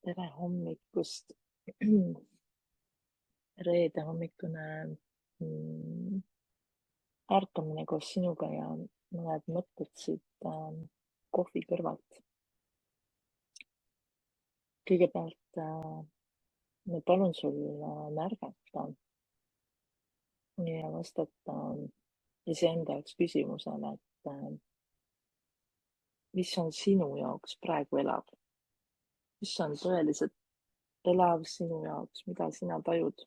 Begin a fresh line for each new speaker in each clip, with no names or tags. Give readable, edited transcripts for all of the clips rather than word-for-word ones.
Tere hommikust. Reede hommikune ärkamine koos sinuga ja mõned mõtted siit kohvi kõrvalt. Kõigepealt ma palun sul märgata ja vastata iseenda jaoks küsimusele, et mis on sinu jaoks praegu elav? Mis on tõeliselt elav sinu jaoks, mida sina tajud?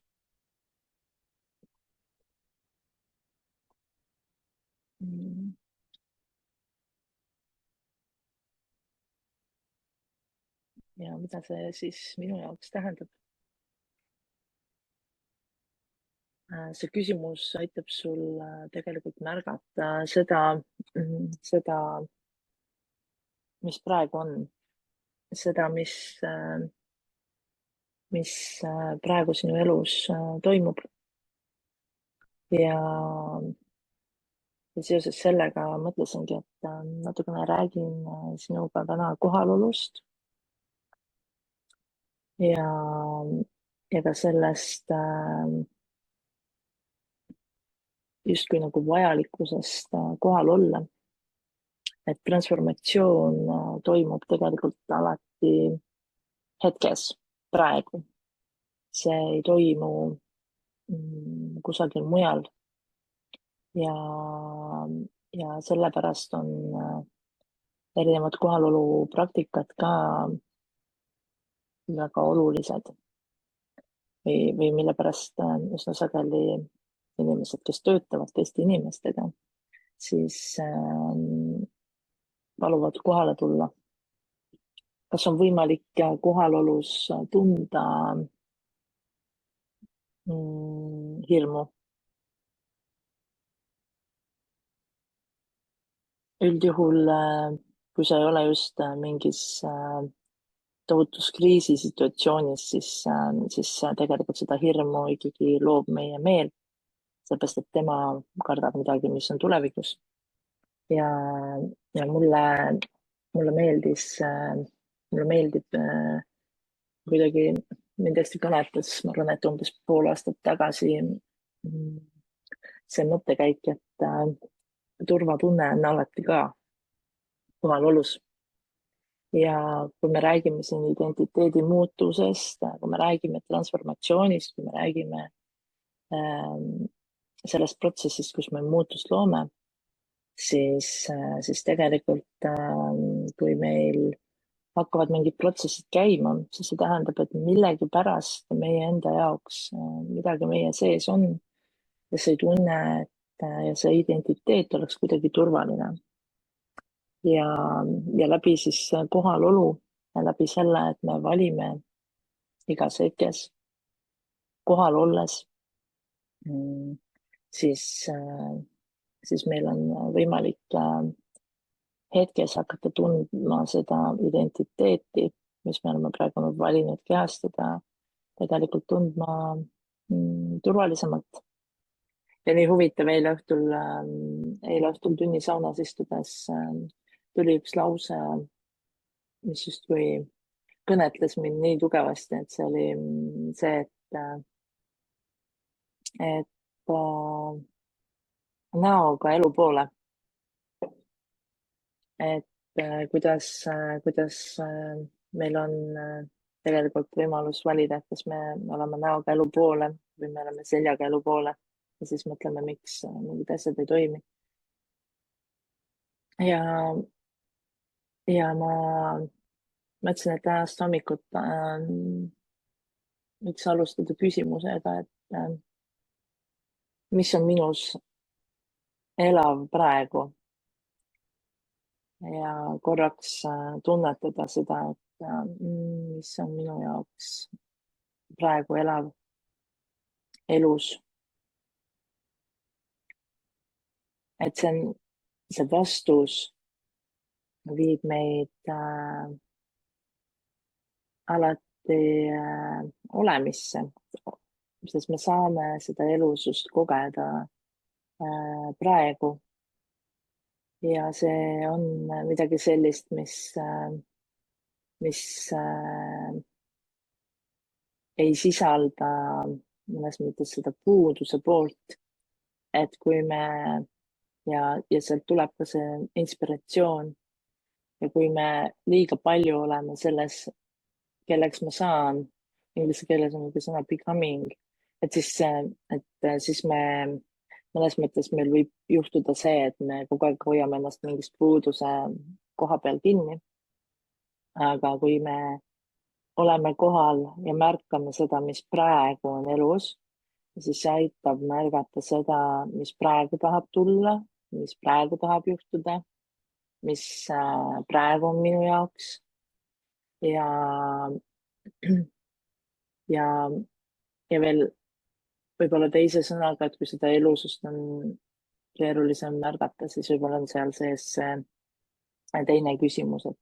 Ja mida see siis minu jaoks tähendab? See küsimus aitab sul tegelikult märgata seda, mis praegu on, seda, mis praegu sinu elus toimub. Ja seoses sellega mõtlesingi, et natukene räägin sinuga täna kohalolust ja ka sellest justkui nagu vajalikkusest kohal olla. Et transformatsioon toimub tegelikult alati hetkes, praegu. See ei toimu kusagil mujal. Ja sellepärast on erinevad kohalolu praktikad ka väga olulised või mille pärast üsna sageli inimesed, kes töötavad teiste inimestega, siis paluvad kohale tulla. Kas on võimalik kohalolus tunda hirmu? Üldjuhul, kui sa ei ole just mingis tohutus kriisisituatsioonis, siis tegelikult seda hirmu ikkagi loob meie meel, sellepärast et tema kardab midagi, mis on tulevikus. Ja mulle meeldib kuidagi, mind hästi kõnetas, ma arvan, et umbes pool aastat tagasi see mõttekäik, et turvatunne on alati ka kohalolus. Ja kui me räägime siin identiteedi muutusest, kui me räägime transformatsioonist, kui me räägime sellest protsessist, kus me muutust loome, siis tegelikult kui meil hakkavad mingid protsessid käima, siis see tähendab, et millegipärast meie enda jaoks midagi meie sees on ja see tunne, ja see identiteet oleks kuidagi turvaline. Ja läbi siis kohalolu ja läbi selle, et me valime igas hetkes kohal olles, siis meil on võimalik hetkes hakata tundma seda identiteeti, mis me oleme praegu valinud kehastada, tegelikult tundma turvalisemalt. Ja nii huvitav, eile õhtul tunnisaunas istudes tuli üks lause, mis justkui kõnetles mind nii tugevasti, et see oli see, et näoga elu poole. Et kuidas meil on tegelikult võimalus valida, et kas me oleme näoga elu poole või me oleme seljaga elu poole ja siis mõtleme, miks mingid asjad ei toimi. Ja ma mõtlesin, et tänast hommikut võiks alustada küsimusega, et mis on minus elav praegu ja korraks tunnetada seda, et mis on minu jaoks praegu elav elus. Et see vastus viib meid alati olemisse, sest me saame seda elusust kogeda praegu. Ja see on midagi sellist, mis ei sisalda mõnes mõttes seda puuduse poolt, et kui me ja sealt tuleb ka see inspiratsioon ja kui me liiga palju oleme selles, kelleks ma saan, inglise keeles on ka sõna becoming, et siis me mõnes mõttes meil võib juhtuda see, et me kogu aeg hoiame ennast mingist puuduse koha peal kinni. aga kui me oleme kohal ja märkame seda, mis praegu on elus, siis see aitab märgata seda, mis praegu tahab tulla, mis praegu tahab juhtuda, mis praegu on minu jaoks ja, ja, ja veel võib-olla teise sõnaga, et kui seda elusust on keerulisem märgata, siis võib-olla on seal sees see teine küsimus, et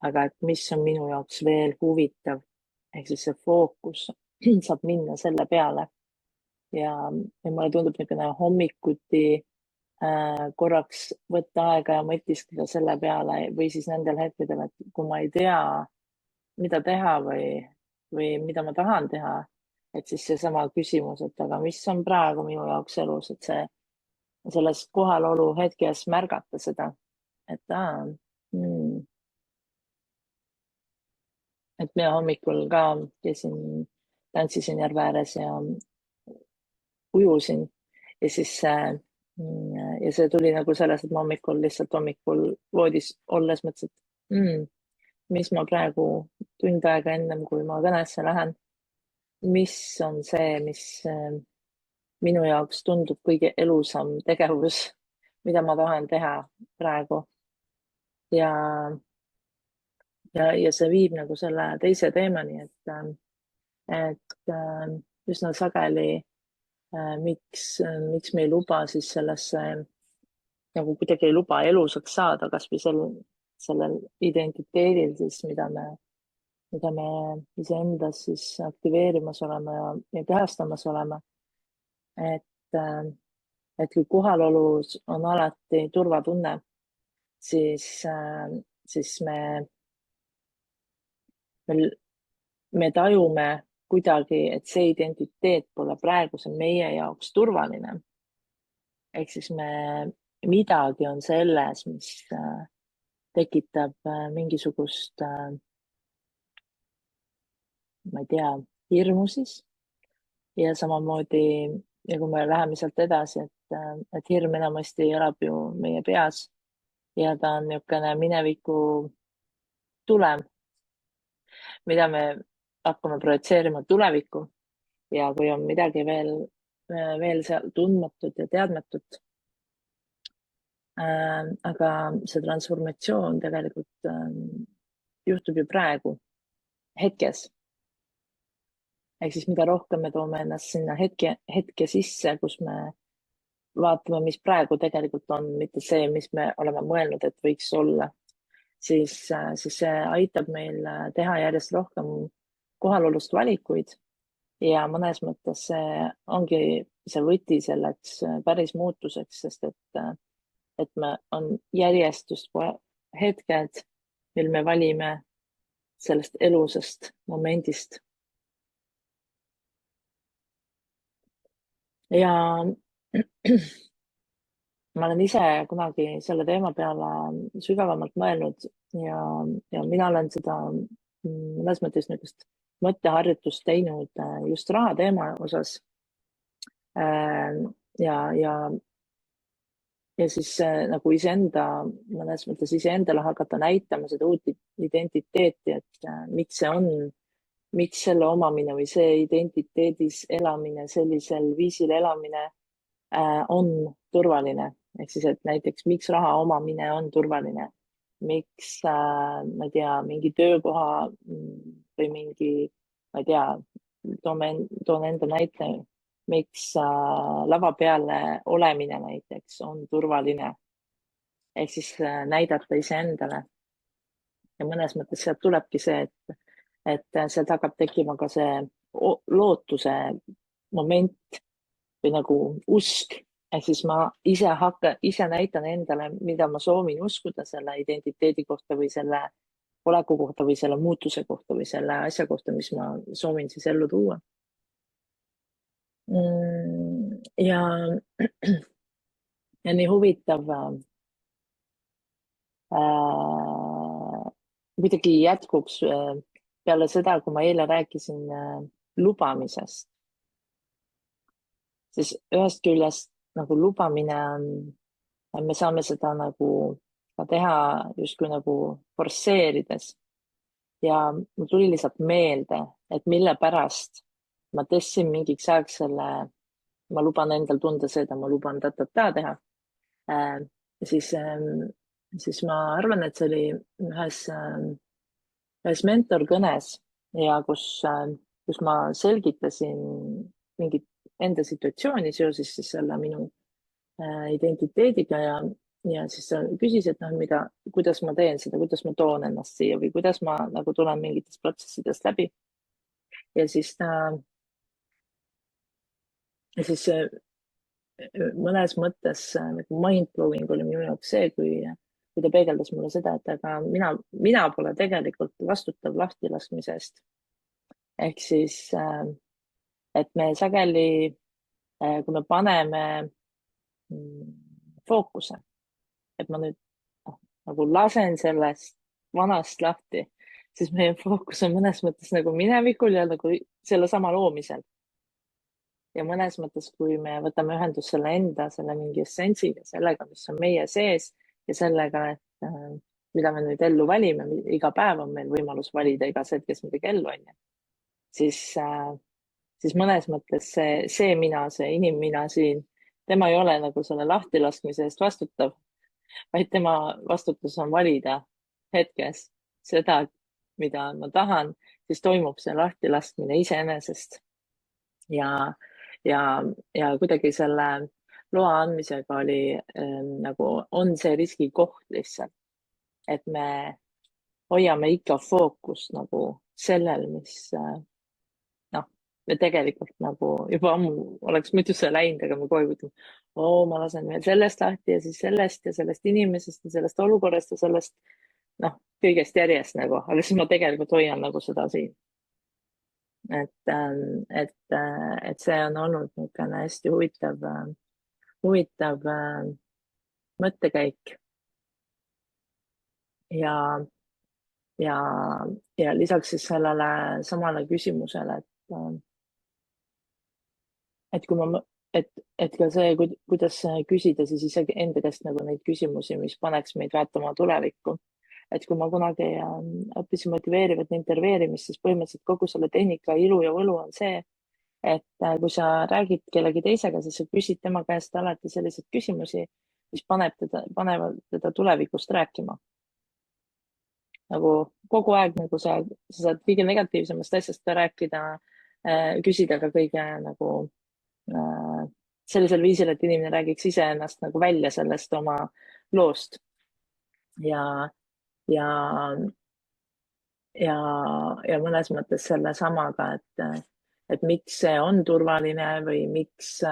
aga et mis on minu jaoks veel huvitav, ehk siis see fookus saab minna selle peale ja mulle tundub niisugune hommikuti korraks võtta aega ja mõtiskleda selle peale või siis nendel hetkedel, et kui ma ei tea, mida teha või mida ma tahan teha, et siis seesama küsimus, et aga mis on praegu minu jaoks elus, et see selles kohalolu hetkes märgata seda, et mm, et mina hommikul ka käisin, tantsisin järve ääres ja ujusin ja siis ja see tuli nagu selles, et ma hommikul voodis olles mõtlesin, et mis ma praegu tund aega ennem, kui ma kõnesse lähen, mis on see, mis minu jaoks tundub kõige elusam tegevus, mida ma tahan teha praegu. Ja see viib nagu selle teise teemani, et üsna sageli miks me ei luba siis sellesse, nagu kuidagi ei luba elusaks saada, kasvõi sellel identiteedil siis, mida me iseendas siis aktiveerimas oleme ja kehastamas oleme. Et kui kohalolus on alati turvatunne, siis me tajume kuidagi, et see identiteet pole praegu see meie jaoks turvaline. Ehk siis midagi on selles, mis tekitab mingisugust, ma ei tea, hirmu siis. Ja samamoodi, ja kui me läheme sealt edasi, et hirm enamasti elab ju meie peas ja ta on niisugune mineviku tulem, mida me hakkame projitseerima tulevikku ja kui on midagi veel seal tundmatut ja teadmatut. Aga see transformatsioon tegelikult juhtub ju praegu, hetkes. Ehk siis mida rohkem me toome ennast sinna hetke sisse, kus me vaatame, mis praegu tegelikult on, mitte see, mis me oleme mõelnud, et võiks olla, siis see aitab meil teha järjest rohkem kohalolust valikuid ja mõnes mõttes see ongi see võti selleks päris muutuseks, sest et me on järjestust hetked, mil me valime sellest elusast momendist. Ja ma olen ise kunagi selle teema peale sügavamalt mõelnud ja mina olen seda mõnes mõttes niisugust mõtteharjutust teinud just raha teema osas. Ja siis nagu mõnes mõttes iseendale hakata näitama seda uut identiteeti, et miks selle omamine või see identiteedis elamine, sellisel viisil elamine on turvaline. Ehk siis, et näiteks miks raha omamine on turvaline, miks, ma ei tea, mingi töökoha või mingi, ma ei tea, toon enda näite, miks lava peale olemine näiteks on turvaline. Ehk siis näidata iseendale. Ja mõnes mõttes sealt tulebki see, et sealt hakkab tekkima ka see lootuse moment või nagu usk, ehk siis ma ise näitan endale, mida ma soovin uskuda selle identiteedi kohta või selle oleku kohta või selle muutuse kohta või selle asja kohta, mis ma soovin siis ellu tuua. Ja, ja nii huvitav kuidagi jätkuks peale seda, kui ma eile rääkisin lubamisest, siis ühest küljest nagu lubamine on, me saame seda nagu ka teha justkui nagu forsseerides ja mul tuli lihtsalt meelde, et mille pärast ma tõstsin mingiks ajaks selle, ma luban endal tunda seda, ma luban ta teha äh,. siis siis ma arvan, et see oli ühes mentorkõnes ja kus ma selgitasin mingit enda situatsiooni seoses siis selle minu identiteediga ja siis ta küsis, et noh, kuidas ma teen seda, kuidas ma toon ennast siia või kuidas ma nagu tulen mingitest protsessidest läbi. Ja siis mõnes mõttes nagu mind-blowing oli minu jaoks see, kui ta peegeldas mulle seda, et aga mina pole tegelikult vastutav lahtilaskmise eest. Ehk siis, et me sageli, kui me paneme fookuse, et ma nüüd nagu lasen sellest vanast lahti, siis meie fookus on mõnes mõttes nagu minevikul ja nagu sellesama loomisel. Ja mõnes mõttes, kui me võtame ühendust selle mingi essentsiga, sellega, mis on meie sees ja sellega, et mida me nüüd ellu valime, iga päev on meil võimalus valida igas hetkes midagi ellu, on ju. Siis mõnes mõttes see mina, see inimmina siin, tema ei ole nagu selle lahtilaskmise eest vastutav, vaid tema vastutus on valida hetkes seda, mida ma tahan, siis toimub see lahtilaskmine iseenesest. Ja kuidagi selle loa andmisega oli nagu on see riskikoht lihtsalt, et me hoiame ikka fookust nagu sellel, mis noh, me tegelikult nagu juba ammu oleks muidu see läinud, aga me kogu aeg ütleme, ma lasen veel sellest lahti ja siis sellest ja sellest inimesest ja sellest olukorrast ja sellest noh, kõigest järjest nagu, aga siis ma tegelikult hoian nagu seda siin. Et see on olnud niisugune hästi huvitav mõttekäik ja, ja, ja lisaks siis sellele samale küsimusele, et kui ma, et ka see, kuidas küsida siis isegi enda käest nagu neid küsimusi, mis paneks meid vaatama tulevikku. Et kui ma kunagi õppisin motiveerivat intervjueerimist, siis põhimõtteliselt kogu selle tehnika ilu ja võlu on see, et kui sa räägid kellegi teisega, siis sa küsid tema käest alati selliseid küsimusi, mis panevad teda tulevikust rääkima. Nagu kogu aeg nagu sa saad kõige negatiivsemast asjast ka rääkida, küsida ka kõige nagu sellisel viisil, et inimene räägiks iseennast nagu välja sellest oma loost. Ja, ja mõnes mõttes selle samaga, et miks see on turvaline või mis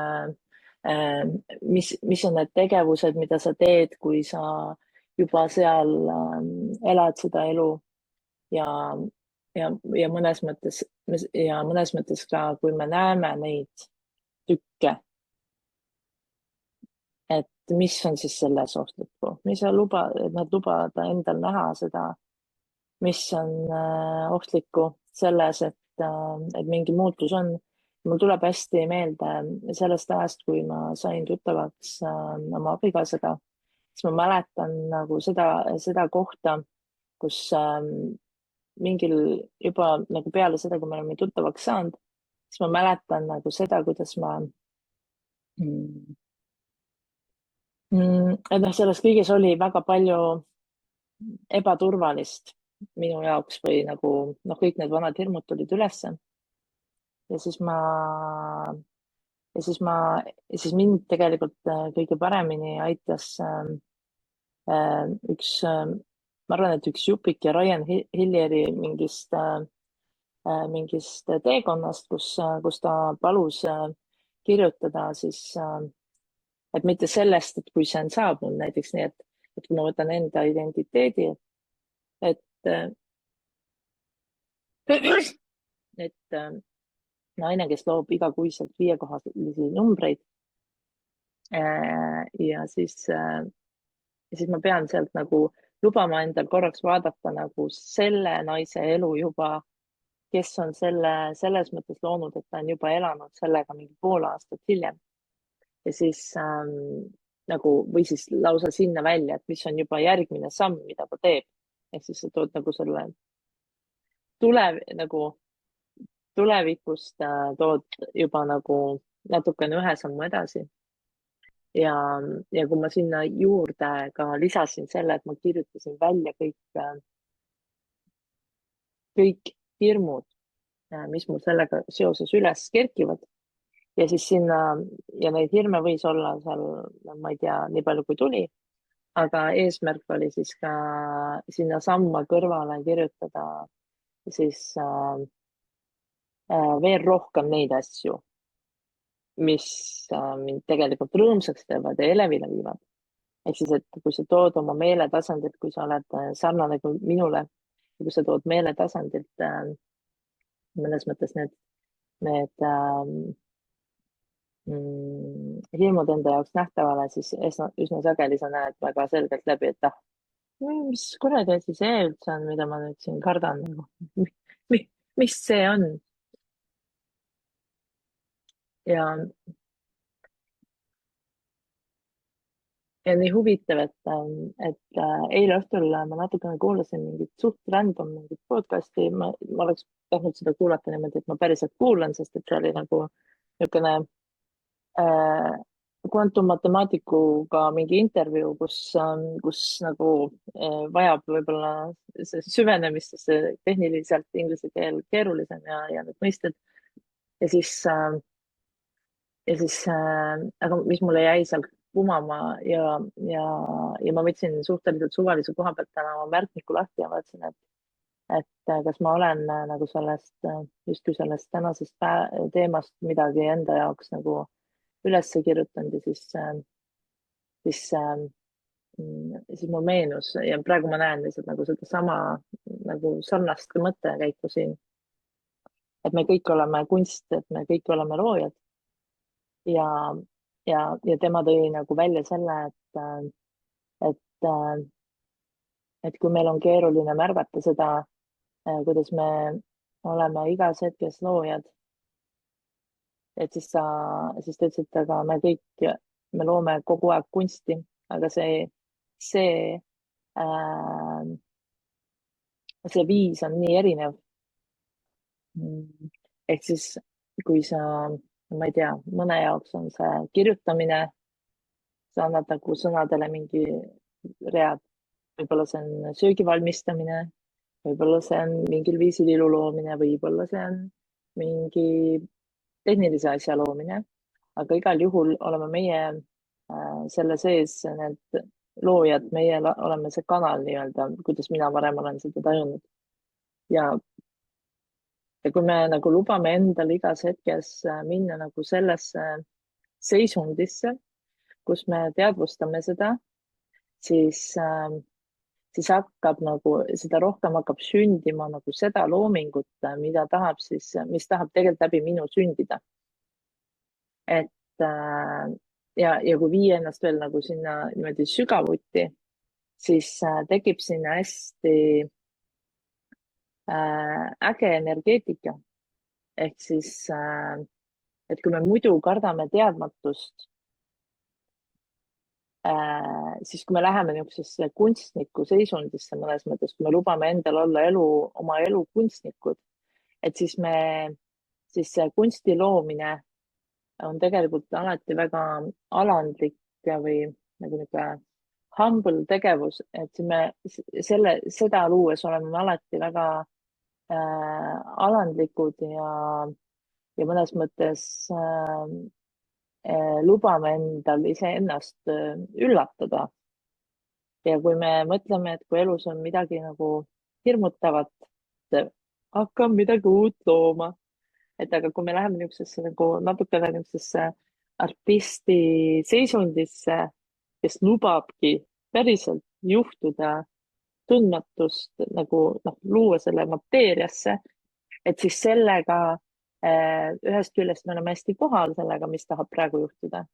on need tegevused, mida sa teed, kui sa juba seal elad seda elu ja, ja mõnes mõttes ka, kui me näeme neid tükke, et mis on siis selles ohtlikku, mis sa nad lubada endal näha seda, mis on ohtlikku selles, et mingi muutus on. Mul tuleb hästi meelde sellest ajast, kui ma sain tuttavaks oma abikaasaga, siis ma mäletan nagu seda kohta, kus mingil juba nagu peale seda, kui me oleme tuttavaks saanud, siis ma mäletan nagu seda, kuidas ma et noh, selles kõiges oli väga palju ebaturvalist minu jaoks või nagu noh, kõik need vanad hirmud tulid ülesse. Ja siis mind tegelikult kõige paremini aitas ma arvan, et üks Jupik ja Ryan Hillieri mingist teekonnast, kus ta palus kirjutada siis et mitte sellest, et kui see on saabunud näiteks nii, et kui ma võtan enda identiteedi, et et naine, kes loob igakuiselt viiekohalisi numbreid ja siis ma pean sealt nagu lubama endal korraks vaadata nagu selle naise elu juba, kes on selles mõttes loonud, et ta on juba elanud sellega mingi pool aastat hiljem ja siis nagu või siis lausa sinna välja, et mis on juba järgmine samm, mida ta teeb. ehk siis sa tood nagu selle nagu tulevikust tood juba nagu natukene ühe sammu edasi ja, ja kui ma sinna juurde ka lisasin selle, et ma kirjutasin välja kõik hirmud, mis mul sellega seoses üles kerkivad ja siis sinna ja neid hirme võis olla seal, ma ei tea, nii palju kui tuli, aga eesmärk oli siis ka sinnasamma kõrvale kirjutada siis veel rohkem neid asju, mis mind tegelikult rõõmsaks teevad ja elevile viivad. ehk siis, et kui sa tood oma meeletasandilt, kui sa oled sarnane kui minule, kui sa tood meeletasandilt mõnes mõttes need hirmud enda jaoks nähtavale, siis üsna sageli sa näed väga selgelt läbi, et mis kuradi asi see üldse on, mida ma nüüd siin kardan nagu. Mis see on? ja, ja nii huvitav, et eile õhtul ma natukene kuulasin mingit suht random mingit podcast'i, ma oleks tahtnud seda kuulata niimoodi, et ma päriselt kuulan, sest et see oli nagu niisugune kvantummatemaatikuga mingi intervjuu, kus nagu vajab võib-olla süvenemist, sest see tehniliselt inglise keel keerulisem ja need mõisted ja aga mis mulle jäi seal kumama ja ma võtsin suhteliselt suvalise koha pealt täna oma märkmiku lahti ja vaatasin, et kas ma olen nagu justkui sellest tänasest teemast midagi enda jaoks nagu üles kirjutanud ja siis mul meenus ja praegu ma näen lihtsalt nagu sedasama nagu sarnast mõttekäiku siin. et me kõik oleme kunst, et me kõik oleme loojad ja, ja tema tõi nagu välja selle, et, et kui meil on keeruline märgata seda, kuidas me oleme igas hetkes loojad, et siis ta ütles, et aga me loome kogu aeg kunsti, aga see, äh, see viis on nii erinev. ehk siis, kui sa, ma ei tea, mõne jaoks on see kirjutamine, sa annad nagu sõnadele mingi read, võib-olla see on söögi valmistamine, võib-olla see on mingil viisil ilu loomine, võib-olla see on mingi tehnilise asja loomine, aga igal juhul oleme meie selle sees need loojad, meie oleme see kanal nii-öelda, kuidas mina varem olen seda tajunud. ja kui me nagu lubame endal igas hetkes minna nagu sellesse seisundisse, kus me teadvustame seda, siis hakkab nagu, seda rohkem hakkab sündima nagu seda loomingut, mis tahab tegelikult läbi minu sündida. et ja kui viia ennast veel nagu sinna niimoodi sügavuti, siis tekib sinna hästi äge energeetika. ehk siis, et kui me muidu kardame teadmatust, siis kui me läheme niisugusesse kunstniku seisundisse mõnes mõttes, kui me lubame endal olla oma elu kunstnikud, et siis see kunsti loomine on tegelikult alati väga alandlik või nagu niisugune humble tegevus, et seda luues oleme me alati väga alandlikud ja mõnes mõttes lubame endal iseennast üllatada. ja kui me mõtleme, et kui elus on midagi nagu hirmutavat, hakkab midagi uut looma, et aga kui me läheme niisugusesse nagu natukene niisugusesse artisti seisundisse, kes lubabki päriselt juhtuda tundmatust nagu luua selle mateeriasse, et siis sellega ühest küljest me oleme hästi kohal sellega, mis tahab praegu juhtuda.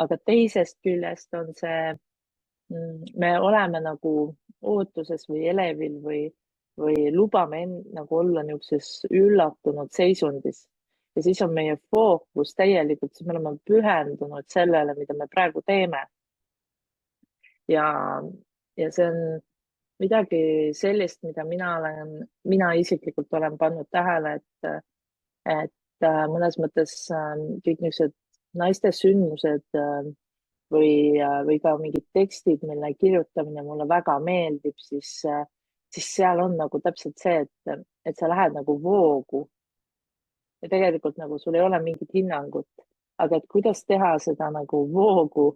Aga teisest küljest on see, me oleme nagu ootuses või elevil või lubame nagu olla niisuguses üllatunud seisundis. Ja siis on meie fookus täielikult, siis me oleme pühendunud sellele, mida me praegu teeme. ja, ja see on midagi sellist, mida mina isiklikult olen pannud tähele, et mõnes mõttes kõik niisugused naiste sündmused või ka mingid tekstid, mille kirjutamine mulle väga meeldib, siis seal on nagu täpselt see, et sa lähed nagu voogu ja tegelikult nagu sul ei ole mingit hinnangut, aga et kuidas teha seda nagu voogu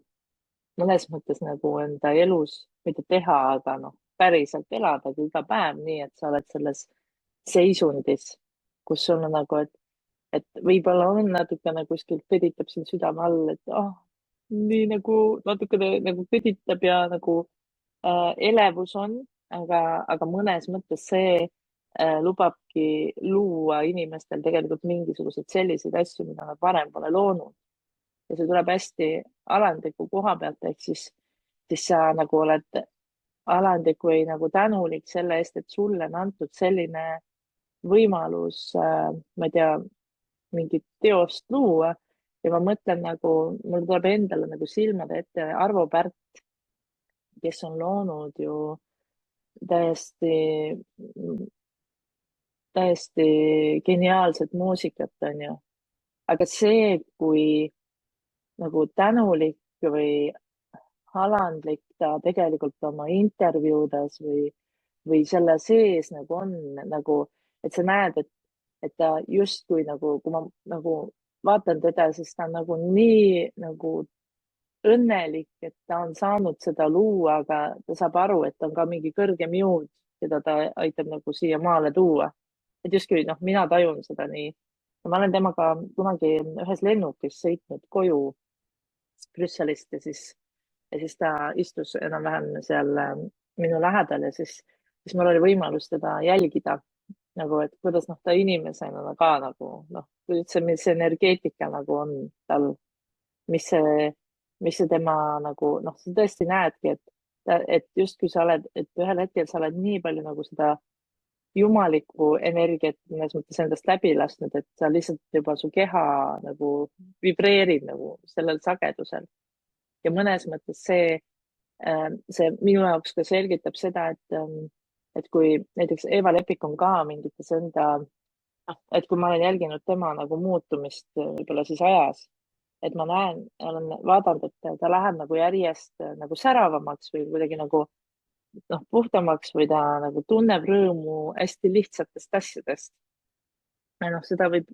mõnes mõttes nagu enda elus, mitte teha, aga noh, päriselt eladagi iga päev nii, et sa oled selles seisundis, kus sul on nagu, et võib-olla on natukene kuskilt kõditab siin südame all, et nii nagu natukene nagu kõditab ja nagu elevus on, aga mõnes mõttes see lubabki luua inimestel tegelikult mingisuguseid selliseid asju, mida nad varem pole loonud. Ja see tuleb hästi alandliku koha pealt, ehk siis sa nagu oled alandlik või nagu tänulik selle eest, et sulle on antud selline võimalus, ma ei tea, mingit teost luua. Ja ma mõtlen nagu, mul tuleb endale nagu silmade ette Arvo Pärt, kes on loonud ju täiesti, täiesti geniaalset muusikat, on ju. Aga see, kui nagu tänulik või alandlik ta tegelikult oma intervjuudes või selle sees nagu on nagu, et sa näed, et ta justkui nagu, kui ma nagu vaatan teda, siis ta on nagu nii nagu õnnelik, et ta on saanud seda luua, aga ta saab aru, et on ka mingi kõrgem jõud, keda ta aitab nagu siia maale tuua. Et justkui noh, mina tajun seda nii. Ma olen temaga kunagi ühes lennukis sõitnud koju Brüsselist ja siis ta istus enam-vähem seal minu lähedal ja siis mul oli võimalus teda jälgida nagu, et kuidas noh, ta inimesena ka nagu noh, üldse, mis energeetika nagu on tal, mis see, mis see tema nagu noh, sa tõesti näedki, et justkui sa oled, et ühel hetkel sa oled nii palju nagu seda jumalikku energiat mõnes mõttes endast läbi lasknud, et sa lihtsalt juba su keha nagu vibreerib nagu sellel sagedusel. Ja mõnes mõttes see minu jaoks ka selgitab seda, et kui näiteks Eva Lepik on ka mingites enda, et kui ma olen jälginud tema nagu muutumist võib-olla siis ajas, et ma näen, olen vaadanud, et ta läheb nagu järjest nagu säravamaks või kuidagi nagu noh, puhtamaks või ta nagu tunneb rõõmu hästi lihtsatest asjadest. ja noh, seda võib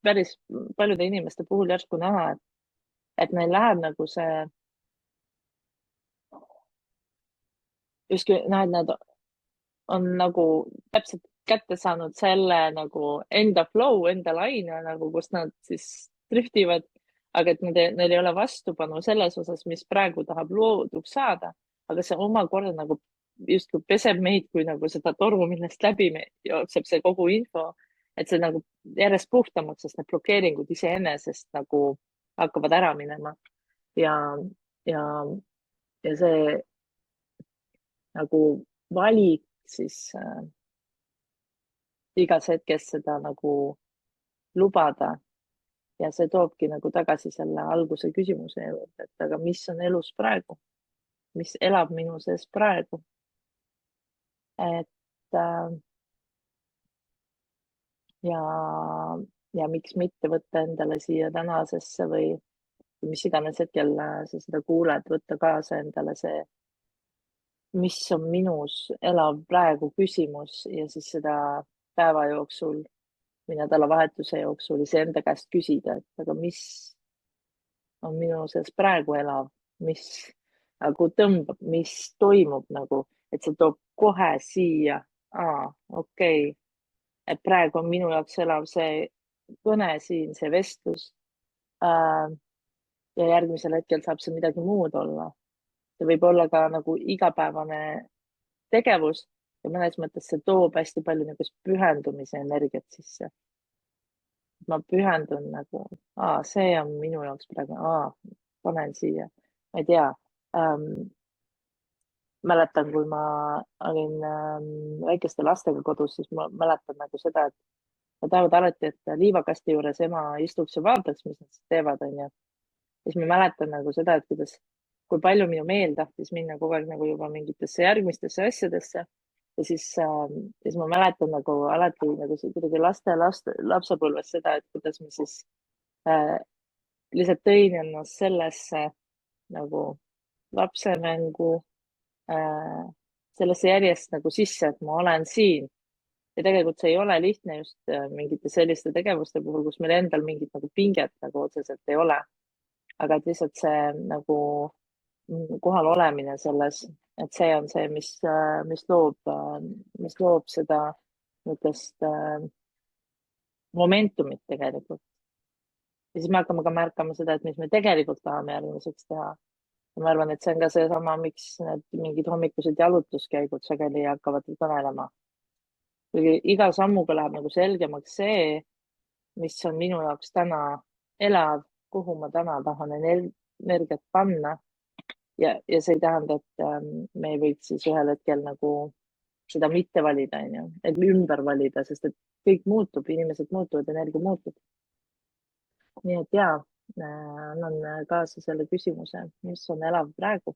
päris paljude inimeste puhul järsku näha, et neil läheb nagu see justkui noh, et nad on nagu täpselt kätte saanud selle nagu enda flow, enda laine nagu, kus nad siis driftivad, aga et neil ei ole vastupanu selles osas, mis praegu tahab looduks saada, aga see omakorda nagu justkui peseb meid kui nagu seda toru, millest läbi jookseb see kogu info, et see nagu järjest puhtamaks, sest need blokeeringud iseenesest nagu hakkavad ära minema ja, ja, ja see nagu valik siis igas hetkes seda nagu lubada ja see toobki nagu tagasi selle alguse küsimuse juurde, et aga mis on elus praegu, mis elab minu sees praegu. et ja, ja miks mitte võtta endale siia tänasesse või mis iganes hetkel sa seda kuuled, võtta kaasa endale see, mis on minus elav praegu küsimus ja siis seda päeva jooksul või nädalavahetuse jooksul iseenda käest küsida, et aga mis on minu sees praegu elav, mis nagu tõmbab, mis toimub nagu, et see toob kohe siia, okei, et praegu on minu jaoks elav see kõne siin, see vestlus ja järgmisel hetkel saab see midagi muud olla. See võib olla ka nagu igapäevane tegevus, ja mõnes mõttes see toob hästi palju nagu pühendumise energiat sisse. Ma pühendun nagu, see on minu jaoks praegu, panen siia, ma ei tea mäletan, kui ma olin väikeste lastega kodus, siis ma mäletan nagu seda, et nad tahavad alati, et liivakasti juures ema istuks ja vaataks, mis nad siis teevad, onju. Siis ma mäletan nagu seda, et kui palju minu meel tahtis minna kogu aeg nagu juba mingitesse järgmistesse asjadesse. Ja siis ma mäletan nagu alati nagu kuidagi lapsepõlves seda, et kuidas ma siis äh, lihtsalt tõin ennast sellesse nagu lapsemängu sellesse järjest nagu sisse, et ma olen siin. Ja tegelikult see ei ole lihtne just mingite selliste tegevuste puhul, kus meil endal mingit nagu pinget nagu otseselt ei ole. Aga et lihtsalt see nagu kohal olemine selles, et see on see, mis loob seda niisugust momentumit tegelikult. Ja siis me hakkame ka märkama seda, et mis me tegelikult tahame järgmiseks teha. Ja ma arvan, et see on ka seesama, miks need mingid hommikused jalutuskäigud sageli hakkavad kõnelema. Kuigi iga sammuga läheb nagu selgemaks see, mis on minu jaoks täna elav, kuhu ma täna tahan energiat panna. Ja see ei tähenda, et me ei võiks siis ühel hetkel nagu seda mitte valida, onju, et ümber valida, sest et kõik muutub, inimesed muutuvad, energia muutub. Nii et jaa, annan kaasa selle küsimuse, mis on elav praegu.